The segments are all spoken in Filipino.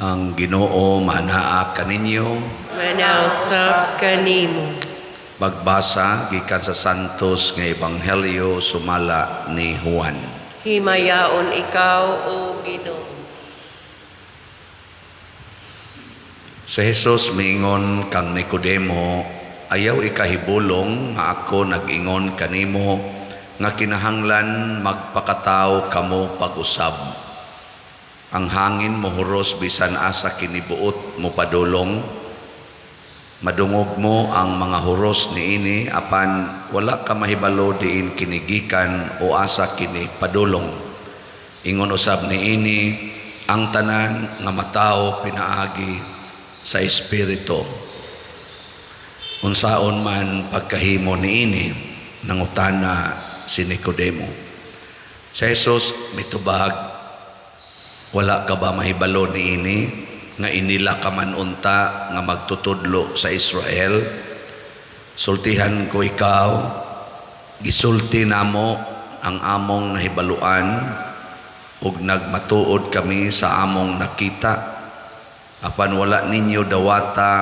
Ang Ginoo manaa kaninyo. Manausap kanimo. Pagbasa gikan sa Santos nga Ebanghelyo sumala ni Juan. Himayaon ikaw, O Ginoo. Si Jesus miingon kang Nicodemo, ayaw ikahibulong nga ako nag-ingon kanimo nga kinahanglan magpakataw kamo pag-usab. Ang hangin mohuros bisan asa kinibuot mo padulong. Madungog mo ang mga huros niini apan wala ka mahibalo diin kinigikan o asa kini padulong. Ingon usab niini ang tanan nga matao pinaagi sa espiritu. Unsaon man pagkahimo niini nangutana si Nicodemo. Si Jesus mitubag, wala ka ba mahibalo niini nga inila ka man unta nga magtutudlo sa Israel? Sultihan ko ikaw, gisulti namo ang among nahibaluan ug nagmatuod kami sa among nakita, apan wala ninyo dawata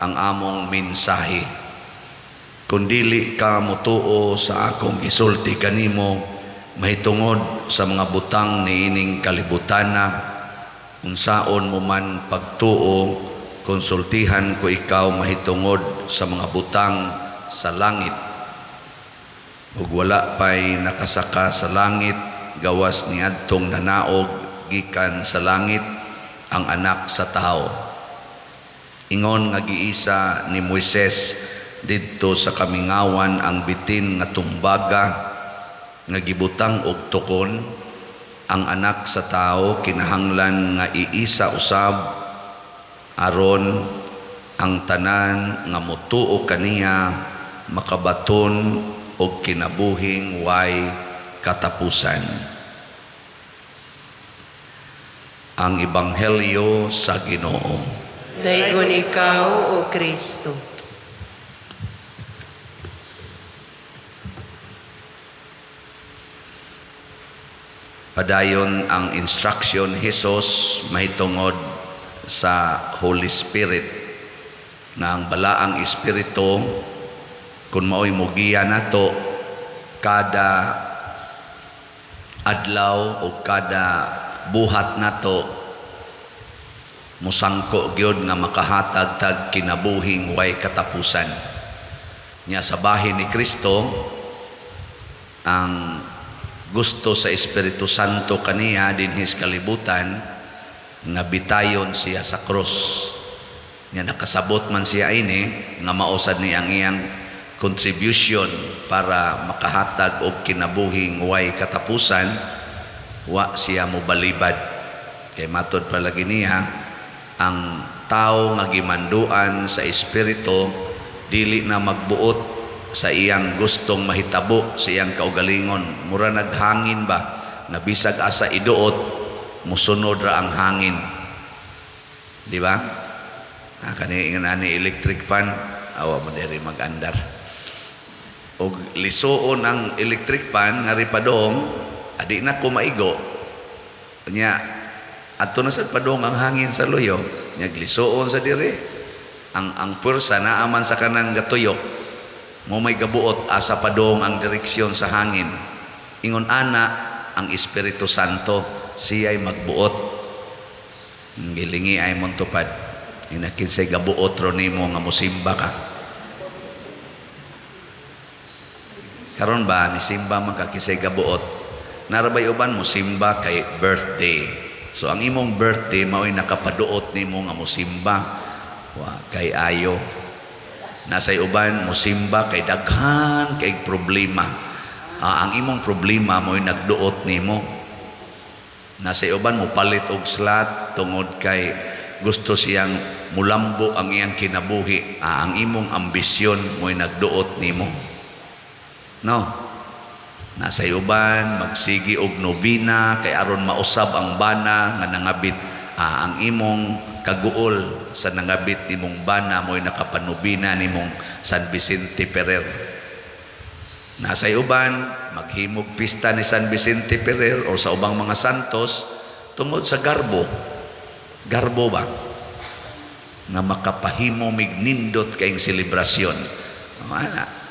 ang among mensahe. Kung dili ka mutuo sa akong gisulti kanimo mahitungod sa mga butang niining kalibutana, unsaon mo man pagtuo, konsultihan ko ikaw mahitungod sa mga butang sa langit. Ug wala pa'y nakasaka sa langit, gawas ni adtong nanaog gikan sa langit ang anak sa tao. Ingon nga giisa ni Moises didto sa kamingawan ang bitin nga tumbaga nga gibutang og tukon, ang anak sa tao kinahanglan nga iisa usab aron ang tanan nga motuo kaniya makabaton og kinabuhing way katapusan. Ang Ebanghelyo sa Ginoo. Daygon ikaw, O Kristo. Padayon ang instruction Jesus mahitungod sa Holy Spirit na ang balaang Espiritu kung mao'y mugiya nato kada adlaw o kada buhat nato musangko gyud nga makahatag tag kinabuhing way katapusan. Nya sa bahin ni Kristo ang gusto sa Espiritu Santo kaniya dinhis kalibutan nga bitayon siya sa krus. Nga nakasabot man siya ini nga mausad ni ang iyang contribution para makahatag og kinabuhing way katapusan, wa siya mobalibad. Kay matod palagi niya ang tao nga gimanduan sa Espiritu dili na magbuot sa iyang gustong mahitabo sa iyang kaugalingon. Mura naghangin ba nga bisag asa iduot musunod ra ang hangin, di ba? Kani ingani electric fan awa mo diri mag-andar og lisuon ang electric fan nga ripadong adi na ko maigo nya adto na sad padong ang hangin sa luyo nya lisuon sa diri ang pwersa naaman sa kanang gatuyok mo may gabuot asa padong ang direksyon sa hangin. Ingon ana ang Espiritu Santo siya'y magbuot. Gilingi ay mong tupad. Inakinsay gabuot ro nimo nga musimba ka. Karon ba ni simba man ka kisay gabuot? Narabay uban musimba kay birthday. So ang imong birthday mao'y nakapaduot nimo nga musimba. Wa kay ayo. Nasay uban musimba kay daghan kay problema. Ang imong problema mo'y nagduot nimo. Nasay uban mo palit og slot tungod kay gusto siyang mulambo ang iyang kinabuhi. Ang imong ambisyon mo'y nagduot nimo. No. Nasay uban magsigi og nobina kay aron mausab ang bana nga nangabit. Ang imong kaguol sa nangabit nimong bana mo'y nakapanubina nimong San Vicente Ferrer. Nasay uban maghimog pista ni San Vicente Ferrer o sa ubang mga santos tungod sa garbo Garbo ba nga makapahimo mig nindot kayong selebrasyon.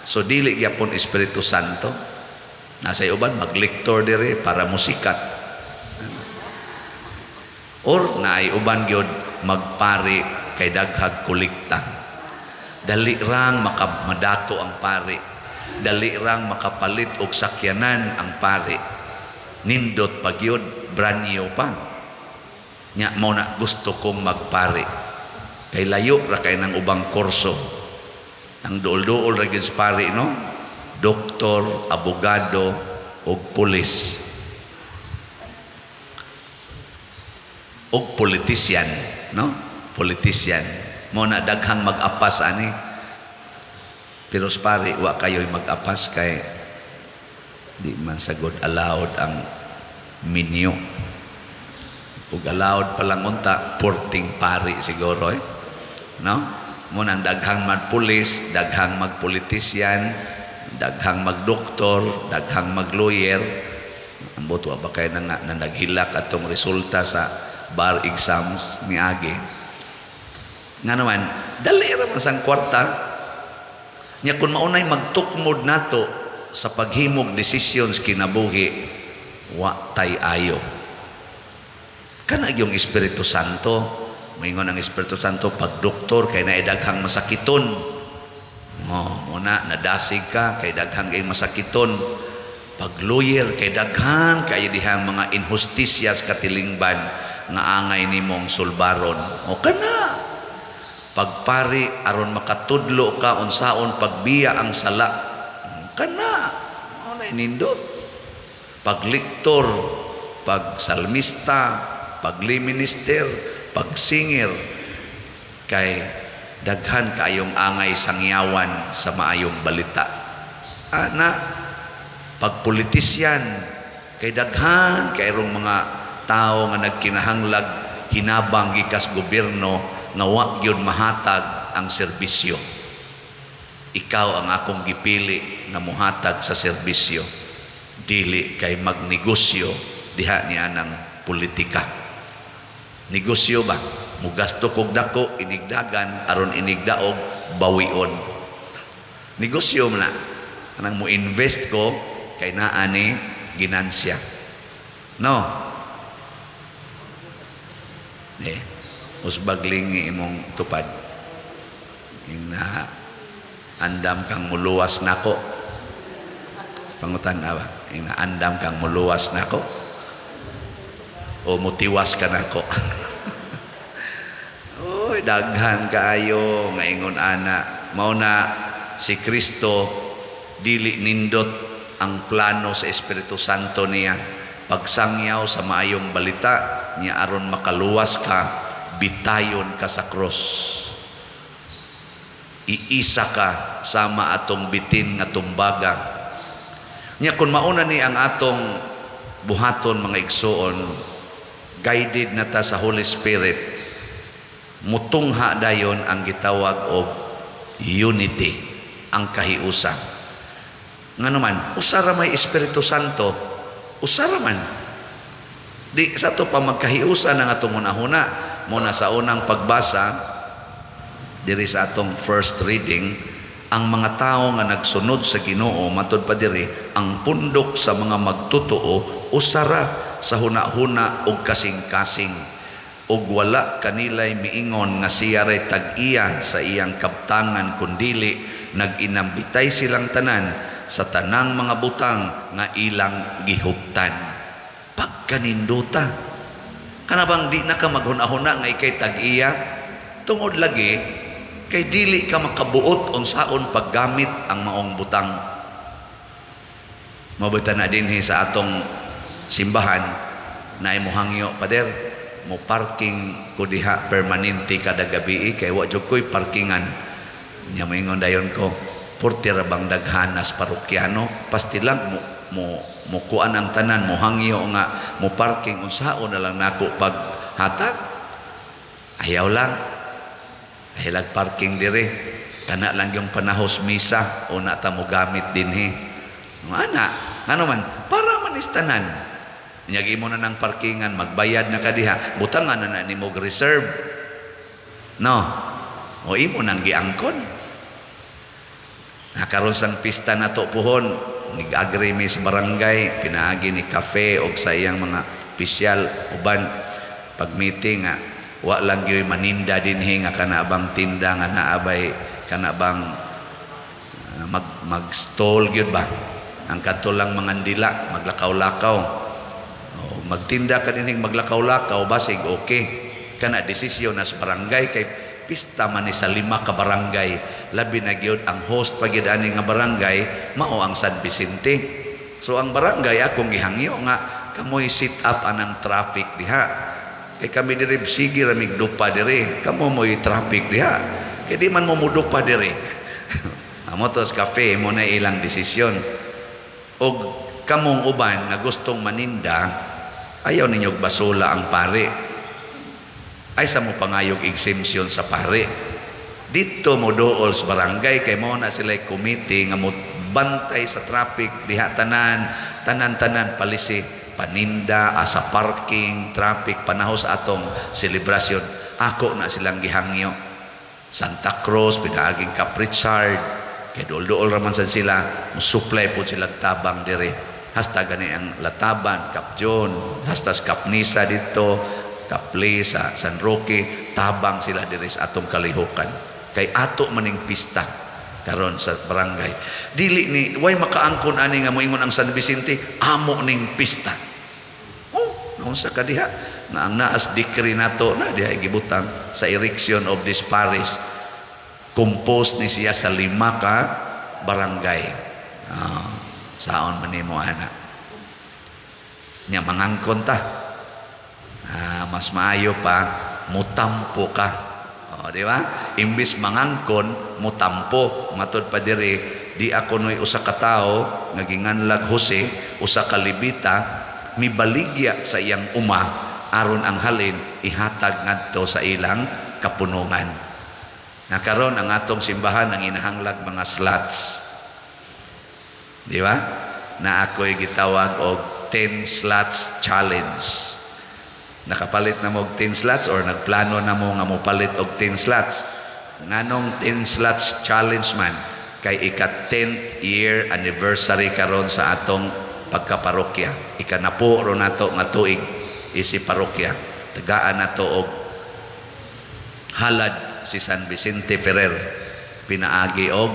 So dili gyapon Espiritu Santo. Nasa uban maglektor dire para musikat. Or naay uban gyud magpari kay daghag kolekta. Dali rang madato ang pari. Dali rang makapalit og sakyanan ang pari. Nindot pa gyud, brand new pa. Nya mo na gusto kong magpari. Kay layo ra kay nang ubang kurso. Ang duol-duol ra gyud sa pari, no? Doktor, abogado, og pulis. Og politician, no? Politician. Mo na daghang mag-apas ani. Pero sa pari, wa kayo'y mag-apas kay di man sagod allowed ang minyo. Ug allowed palang unta, porting pari siguro, no? Mo nang daghang magpulis, daghang magpolitisyan, daghang magdoktor, daghang maglawyer. Ambot wa ba kay na naghilak atong resulta sa bar exams ni Agi. Nga naman, dali ra man sang kwarta. Nya kun maunay magtukmod nato sa paghimog decisions kinabuhi, wa tay ayo. Kana yung Espiritu Santo. Moingon ang Espiritu Santo pag doktor kay naay daghang masakiton. Muna nadasig ka kay daghang kay masakiton. Pag lawyer kay daghan kay dihang mga injustisyas katilingban nga angay nimong sulbaron. O kana. Pagpari aron makatudlo ka unsaon pagbiya ang sala. Kana. Ano nindot. Pagliktor, pagsalmista, pagliminister, pagsinger kay daghan kaayong angay sangyawan sa maayong balita. Ana, pagpolitisyan kay daghan kayrong mga tao nga nagkinahanglag hinabang gikas gobyerno nga wa gyud mahatag ang serbisyo. Ikaw ang akong gipili nga muhatag sa serbisyo, dili kay magnegosyo diha niya ng politika. Negosyo ba? Mugasto kog dako inigdagan aron inigdaog bawion. Negosyo man na. Anang mo invest ko kay naa ni ginansya. No. Usbagling imong tupad. Ina andam kang muluwas nako. Pangutan na ba? Ina andam kang muluwas nako. O mutiwas ka nako. Oy, daghan kaayo nga ingon ana. Mao na si Kristo dili nindot ang plano sa Espiritu Santo niya pagsangyaw sa maayong balita niya aron makaluwas ka, bitayon ka sa cross. Iisa ka sama atong bitin nga tumbaga. Nya kun mauna ni ang atong buhaton mga igsoon, guided na ta sa Holy Spirit, mutungha dayon ang gitawag og unity, ang kahiusa. Nga naman, usara may Espiritu Santo, usara man. Di sa to pa magkahiusa na nga itong una-huna, muna sa unang pagbasa, diri sa atong first reading, ang mga tao nga nagsunod sa Ginoo, matod pa diri, ang pundok sa mga magtutuo, usara sa huna-huna og kasing-kasing og wala kanilay miingon nga siya ray tag-iya sa iyang kaptangan kundili nag-inambitay silang tanan sa tanang mga butang nga ilang gihuptan. Pagkaninduta kanabang di na ka maghuna-huna nga ikay tag-iya tungod lagi kay dili ka makabuot unsaon paggamit ang maong butang. Mabutan na din sa atong simbahan na imuhangyo, Pader, mo parking ko diha permanente kada gabi kay wa jud ko'y parkingan. Nya moingon dayon ko, porti ra bang daghanas parokyano, pasti lang mo kuan ang tanan, mo hangyo nga mo parking unsaon na lang nako paghatag. Ayaw lang. Hilag parking dire. Kana lang yung panahos misa o na ta mo gamit dinhi. Ana, ano man, para manistanan. Nyagi mo na ng parkingan, magbayad na ka diha, butangan na ni mo reserve. No? O imo nang giangkon. Nakaroon sang pista na to puhon, nag-agree mi sa barangay, pinaagi ni kafe o sa iyang mga opisyal, uban, pag meeting nga, wa lang gyud maninda dinhi nga kanabang tinda nga naabay, kanabang mag-stall gyud ba? Ang kadto lang mangandila, maglakaw-lakaw. O, magtinda ka dinhi maglakaw-lakaw, basig okay. Kana desisyon na sa barangay kay pista man ni sa 5 ka barangay, labi na gyud ang host pagid ani nga barangay mao ang San Vicente. So ang barangay akong gihangyo nga kamoy sit up anang traffic diha. Kay kami diri sige ra migdupa diri, kamo moy traffic diha. Kay di man mo mudupa diri. Amo tos cafe mo na ilang desisyon. Og kamong uban nga gustong maninda, ayaw ninyo basula ang pare. Ay sa mo pangayog exemption sa pare. Dito mo dool sa barangay kay mo na sila committee nga mo bantay sa traffic diha tanan palisi paninda asa parking traffic panahon sa atong selebrasyon. Ako na silang gihangyo. Santa Cruz pinaaging Cap Richard kay dool raman sad sila mo supply po sila tabang dire. Hasta gani ang Lataban, Cap John, hasta Cap Nisa dito, Kapli sa San Roque, tabang sila diri sa atong kalihukan. Kay ato maning pista karon sa barangay. Dili ni way makaangkon ani nga moingon ang San Vicente, amo ning pista. Oh, naunsa ka diha? Na ang naas decree nato na diha gibutang sa erection of this parish. Composed ni siya sa 5 ka barangay. Saon man nimo ana? Nya mangangkon ta. Mas maayo pa mutampo ka. O, di ba? Imbis mangangkon, mutampo. Matod pa diri, di ako noy usa ka tao nga ginganlag Jose, usa ka libita, mibaligya sa iyang uma aron ang halin ihatag ngadto sa ilang kapunungan. Nakaron ang atong simbahan ang inahanglag mga slots. Di ba? Na ako'y gitawag og 10 slots challenge. Nakapalit na mo og 10 slots or nagplano na mo nga mo palit og 10 slots. Nganong 10 slots challenge man kay ika-10th year anniversary karon sa atong pagkaparokya. Ikanapo ro nato nga tuig isi parokya. Tagaan nato og halad si San Vicente Ferrer pinaagi og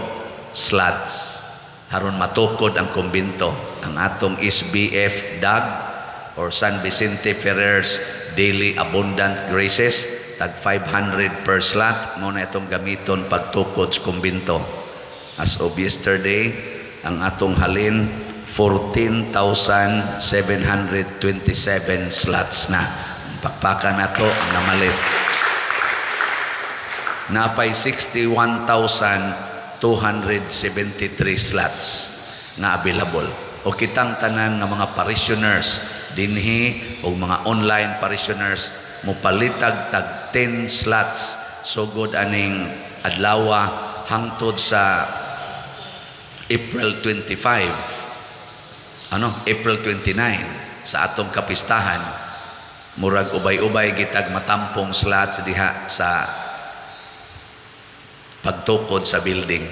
slots haron matukod ang kumbinto. Ang atong SBF DAG or San Vicente Ferrer's Daily Abundant Graces, tag 500 per slot mo na itong gamiton pagtukod sa kumbinto. As of yesterday, ang atong halin 14,727 slots na. Pakpakan na to ang namalit. Napay 61,273 slots na available. O kitang tanan nga mga parishioners dinhi o mga online parishioners mo palitag tag 10 slots sugod aning adlaw hangtod sa April 25 April 29 sa atong kapistahan murag ubay-ubay gitag matampong slots diha sa pagtukod sa building.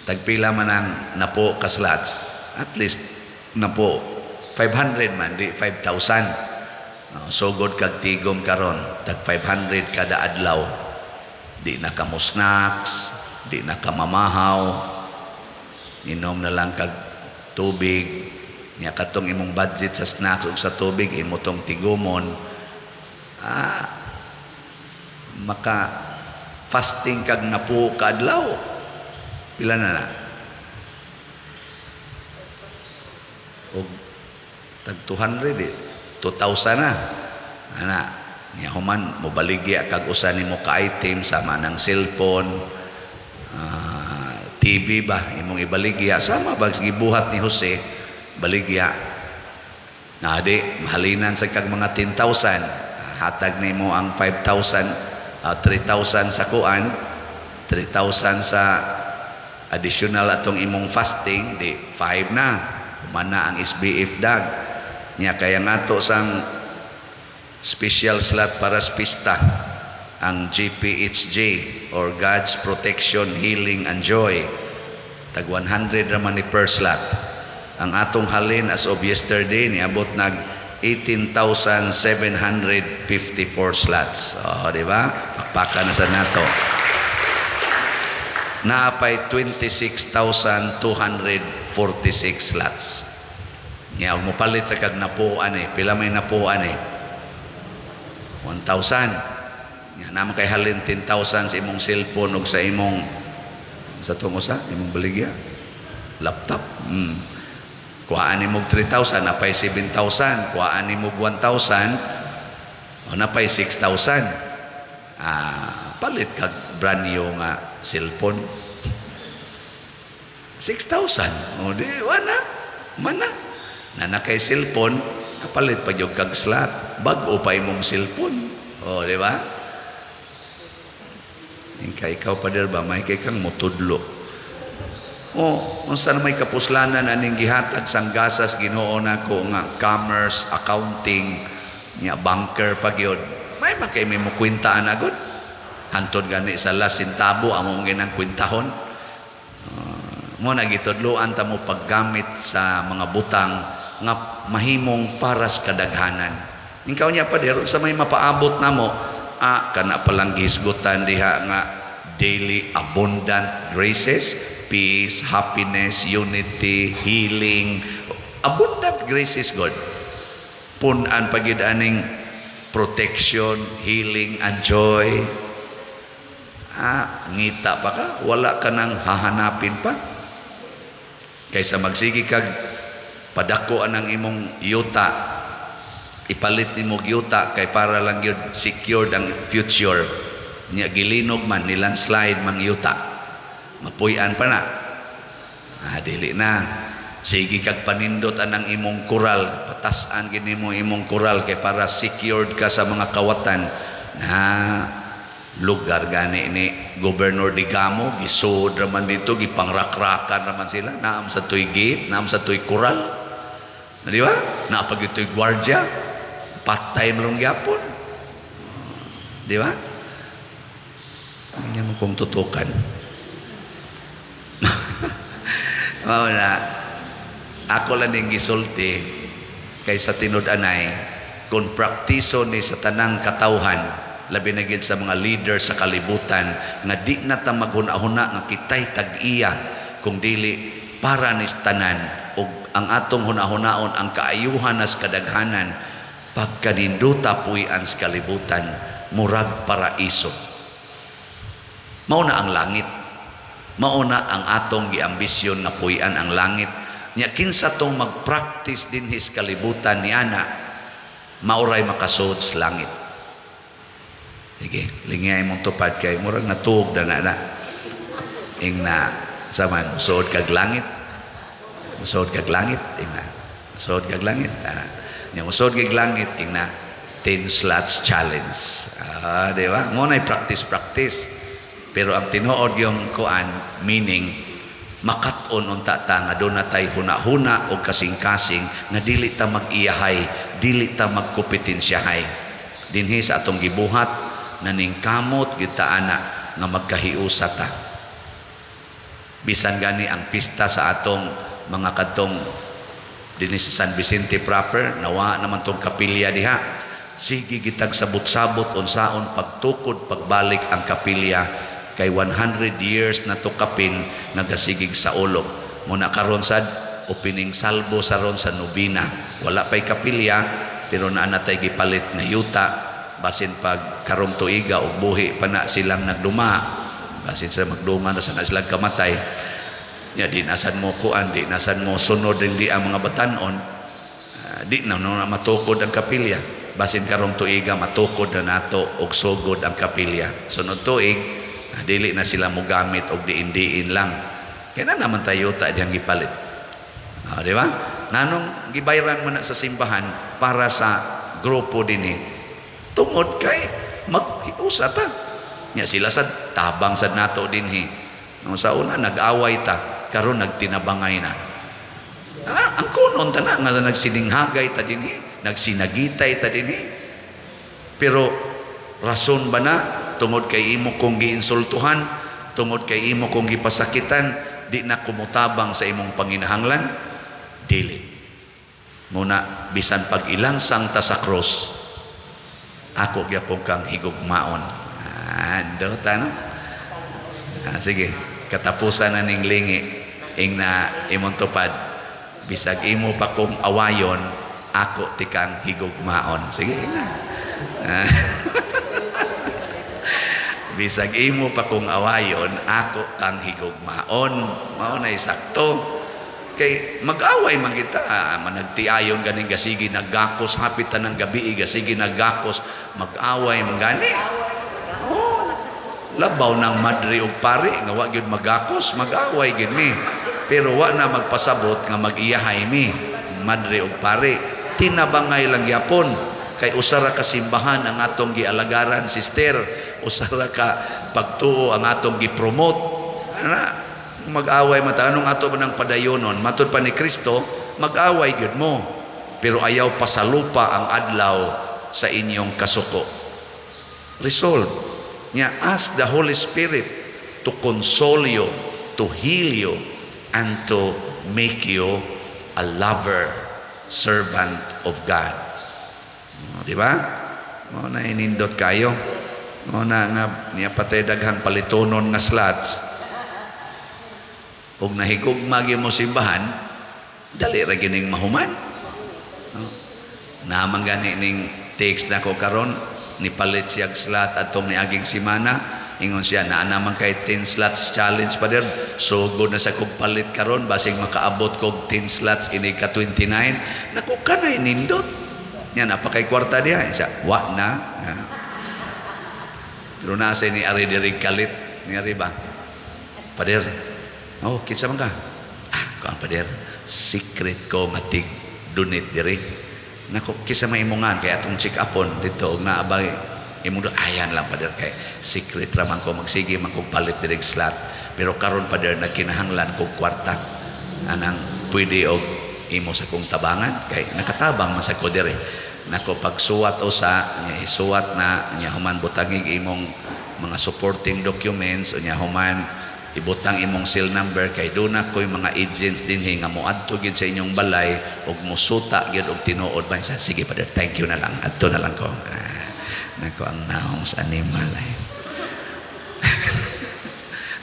Tagpila man ang napo ka slots, at least napo 500 man, di 5,000. Sugod kag tigom karon, tag 500 kada adlaw. Di na ka mo snacks, di na ka mamahaw, inom na lang kag tubig. Nya katong imong budget sa snacks ug sa tubig, imo tong tigumon. Maka fasting kag napo ka adlaw. Pila na? Og tag 200 2,000 na ana nya human mo baligya kag usa nimo ka item sama ng cellphone TV ba imong ibaligya sama ba gibuhat ni Jose baligya na di mahalinan sa kag mga 10,000 hatag nimo ang 5,000 3,000 sa kuan 3,000 sa additional atong imong fasting di 5 na humana ang SBF DAG Nya kaya ngato sang special slot para sa pista ang GPHJ or God's Protection, Healing and Joy. Tag 100 raman ni per slot. Ang atong halin as of yesterday niabot nag 18,754 slots. Di ba? Pakpaka na sa nato. Naapay 26,246 slots. Nga, mo palit sa kag napuan Pila may napuan 1,000. Nga, naman kay halin 10,000 sa imong cellphone o sa imong sa tungo sa imong baligya. Laptop. Kuhaan ni mo 3,000, napay 7,000. Kuhaan ni mo 1,000, o napay 6,000. Palit kag brand new nga cellphone. 6,000. O di, mana. Na nakay cellphone, kapalit pa yung kag slot. Bago pa imong cellphone. O, di ba? Ikaw pa ba, may kay kang mutudlo. Kung saan may kapuslanan aning gihatag sang gasas Ginoo nako nga commerce, accounting, nya banker pa gyud. May makay may mo kwintaan agud. Hantod gani sa last centavo among ginang kwintahon. Mo nagitudloan ta mo paggamit sa mga butang nga mahimong para sa kadaghanan. Ikaw niya pa dero sa may mapaabot namo, kana palang gisgutan diha nga daily abundant graces, peace, happiness, unity, healing, abundant graces God. Punan pagid aning protection, healing and joy. Ngita pa ka, wala ka nang hahanapin pa. Kaysa magsigi kag padako ang imong yuta, ipalit nimo yuta kay para lang yun secured ang future. Nya gilinog man nilang slide mang yuta, mapuy-an pa na. Dili na. Sige kag panindot anang imong kural, patasan gini mo imong kural kay para secured ka sa mga kawatan na lugar gani ni Gobernador Digamo. Gisud raman dito, gipangrakrakan raman sila. Naam sa tuy gate, naam sa tuy kural. Di ba? Naapag ito'y gwardya, patay mo lang yapon. Di ba? Hindi mo kong tutukan. Ako lang yung gisulti kaysa tinud-anay kung praktiso ni sa tanang katawhan, labi na gid sa mga leader sa kalibutan, nga di na ta maghuna-huna nga kitay tag-iya kung dili para ni tanan o ang atong hunahunaon ang kaayuhan nas kadaghanan pagkaninduta puy-an sa kalibutan murag paraiso. Mauna ang langit, mauna ang atong giambisyon na puy-an ang langit. Nya kinsa tong mag-practice din his kalibutan ni ana, mauray makasud sa langit. Sige, lingay mong tupad kay murag natuog na ingna saman suod kag langit. Musod kag langit, ingna. Musod kag langit, nya musod kag langit, ingna 10 slots challenge. Di ba? Mo na practice. Pero ang tinuod yung kuan meaning makat-on unta ta nga doon na tayo huna-huna o kasing-kasing nga dili ta mag-iyahay, dili ta magkompetensyahay. Dinhi sa atong gibuhat naning kamot kita ana nga magkahiusa ta. Bisan gani ang pista sa atong mga kadtong dinhi sa San Vicente proper, nawa naman tong kapilya diha. Sige gitag sabot-sabot unsaon pagtukod pagbalik ang kapilya kay 100 years na tukapin nagasigig sa ulog. Muna karon sad opening salvo sa ron sa Novena. Wala pay kapilya pero naanatay gipalit nga yuta basin pag karong tuiga og buhi pa na silang nagduma. Basin sa magduma na sa silang kamatay. Ya di nasan mo kuan, di nasan mo sunod ring di ang mga batanon. Di na matukod ang kapilya. Basin karong tuiga matukod na nato og sugod ang kapilya. Sunod tuig dili na sila mo gamit og diin-diin lang. Kaya na naman tayo diyang gipalit. Di ba? Nanong gibayran mo na sa simbahan para sa grupo din tungod kay maghiusa ta. Nya sila sa tabang sa nato dinhi. Nung sa una nag-away ta, karon nagtinabangay na. Ang Kunon ta na nga nagsininghagay ta dinhi, nagsinagitay ta dinhi. Pero rason ba na tungod kay imo kong giinsultuhan, tungod kay imo kong gipasakitan, di na kumutabang sa imong panginahanglan? Dili. Muna bisan pag ilansang ta sa cross, ako gyapon kang higugmaon. Ando tano. Sige, katapusan na ning lingi ing na imong tupad. Bisag imo pa kong awayon, ako tikang higugmaon. Sige na. Bisag imo pa kong awayon, ako kang higugmaon. Mao na sakto. Kay mag-away man kita, managtiayon ganing gasigi naggakos, hapitan ng gabi gasigi naggakos, mag-away man gani. Oh, labaw ng madri og pari nga wa gyud magakos, mag-away gyud mi. Pero wa na magpasabot nga mag-iyahay mi, madri og pari. Tinabangay lang yapon kay usara ka simbahan ang atong gialagaran, sister. Usara ka pagtuo ang atong gi-promote. Ana, mag-away mata anong ato ba ng padayonon matud pa ni Kristo, mag-away gyud mo pero ayaw pasalupa ang adlaw sa inyong kasuko. Resolve niya, ask the Holy Spirit to console you, to heal you, and to make you a lover, servant of God. Di ba? Mo na inindot kayo. Mo na nga niya patay daghang palitonon nga slots. Kung nahigugma gyud mo simbahan, dali ra gining mahuman. Naman gani ning text na ko karon, nipalit siya slot atong niaging simana, ingon siya naa naman kay 10 slots challenge pa der. So good na sa kog palit karon basig makaabot kog 10 slots ini ka 29. Naku kanay nindot. Nya napakay kwarta diha siya. Wa na. Pero nasa ni ari diri kalit ni ari ba? Pader. Oh, kinsa man ka? Kuan pader, secret ko matig dunit diri. Nako kinsa may imongan kay atong check upon dito og naabay imong ayan lang pader kay secret ra man ko magsige man kog palit diri slot. Pero karon pader nagkinahanglan kog kwarta. Anang pwede og imo sa kong tabangan kay nakatabang man sa ko diri. Nako pagsuwat usa nya isuwat na nya human butangig imong mga supporting documents nya human ibutang imong cell number kay duna ko'y mga agents dinhi nga moadto gid sa inyong balay ug mosuta gid og tinuod ba sa sige brother thank you na lang adto na lang ko nako ang naong sa animal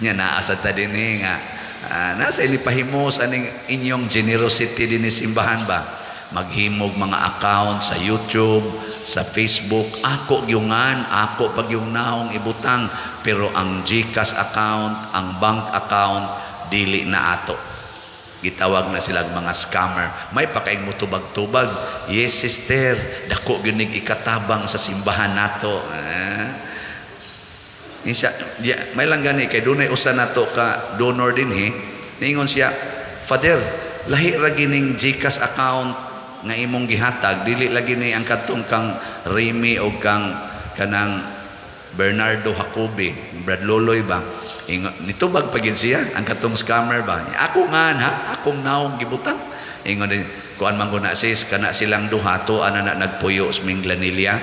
nya naa sa ta dinhi nga nasa inipahimos aning inyong generosity dinhi simbahan ba maghimog mga account sa YouTube, sa Facebook, ako gyungan, ako pag yung naong ibutang, pero ang GCash account, ang bank account, dili na ato. Gitawag na sila mga scammer. May pakaing mutubag-tubag. Yes, sister, dako gyunig ikatabang sa simbahan nato. May lang gani kay dunay usa nato ka donor dinhi. Ningon siya, Father, lahi ra gining GCash account nga imong gihatag dili lagi ni ang katong kang Remy o kang kanang Bernardo Jacobi Brad Loloy ba nitubag pagin siya ang katong scammer ba ako nga ha akong naong gibutang ingon din kuan man ko na sis kana silang duha to ana na nagpuyo sa Minglanilla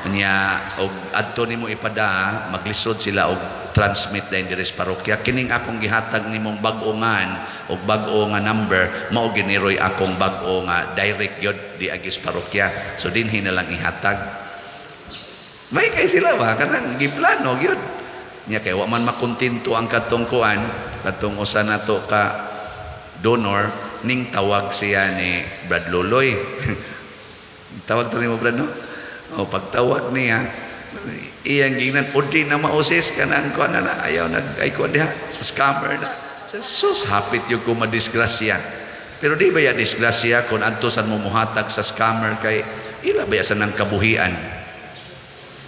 niya og adto nimo ipada maglisod sila og transmit na diri sa parokya kining akong gihatag nimong bag-ongan og bag-o nga number mao giniroy akong bag-o nga direct yod di agis parokya so dinhi na lang ihatag may kay sila ba kanang giplano gyud nya kay wa man makontento ang katong kuan katong usa nato ka donor ning tawag siya ni Brad Loloy tawag to nimo Brad no o pagtawag niya iyang gingnan udi na mausis kanang kuan na ayaw ay kuan diha scammer na sus hapit yung ko madisgrasya pero di ba ya disgrasya kung adto san mo muhatag sa scammer kay ila ba sa nang kabuhian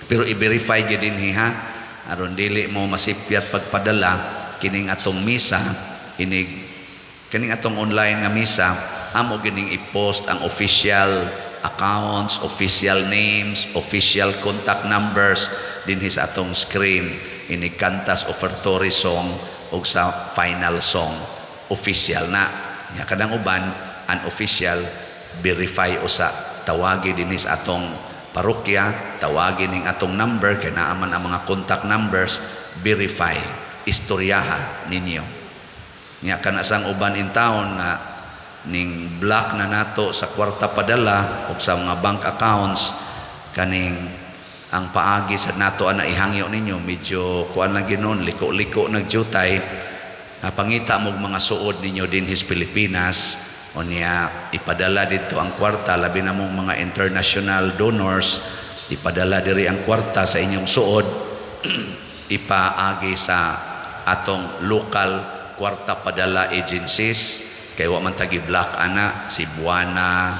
pero i-verify gyud dinhi ha aron dili mo masipyat pagpadala kining atong misa kining atong online nga misa amo gining i-post ang official accounts, official names, official contact numbers dinhi sa atong screen ini kantas offertory song o sa final song official na Nya kadang uban unofficial verify usa tawagi dinis atong parokya, tawagi ning atong number kay naa man ang mga contact numbers, verify, istoryaha ninyo. Nya kana sang uban in town nga ning block na nato sa kwarta padala o sa mga bank accounts kaning ang paagi sa nato ana ihangyo ninyo medyo kuan lang ginon liko-liko nagjutay pangita mo mga suod ninyo din his Pilipinas o niya ipadala dito ang kwarta labi na mong mga international donors ipadala diri ang kwarta sa inyong suod ipaagi sa atong local kwarta padala agencies kay wa man tagi black ana Cebuana,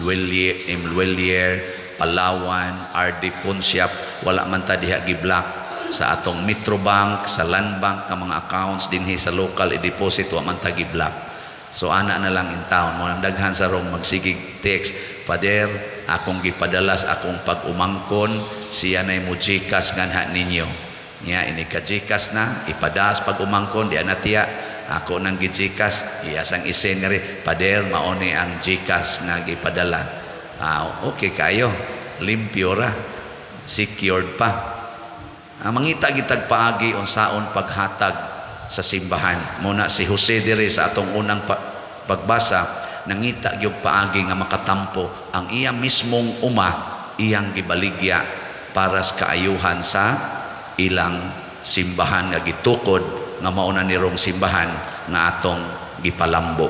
Luelier, Palawan, RD Pontiac wala man ta diha gi black sa atong Metrobank, sa Land Bank nga mga accounts dinhi sa local i-deposit wa man ta gi black. So ana na lang in town mo nang daghan sa rong magsigig text, Father, akong gipadalas akong pag-umangkon siya nay mo GCash nganha ninyo. Nya ini ka GCash na ipadas pag-umangkon di ana tiya ako nang gi-GCash iyasang isen nga ri Father mao ni ang GCash nga gipadala. Okay kayo, limpyo ra, secured pa. Mangita gitag paagi unsaon paghatag sa simbahan. Muna si Jose dire sa atong unang pagbasa nangita gyud paagi nga makatampo ang iya mismong iyang gibaligya para sa kaayuhan sa ilang simbahan nga gitukod nga mauna nirong simbahan nga atong gipalambo.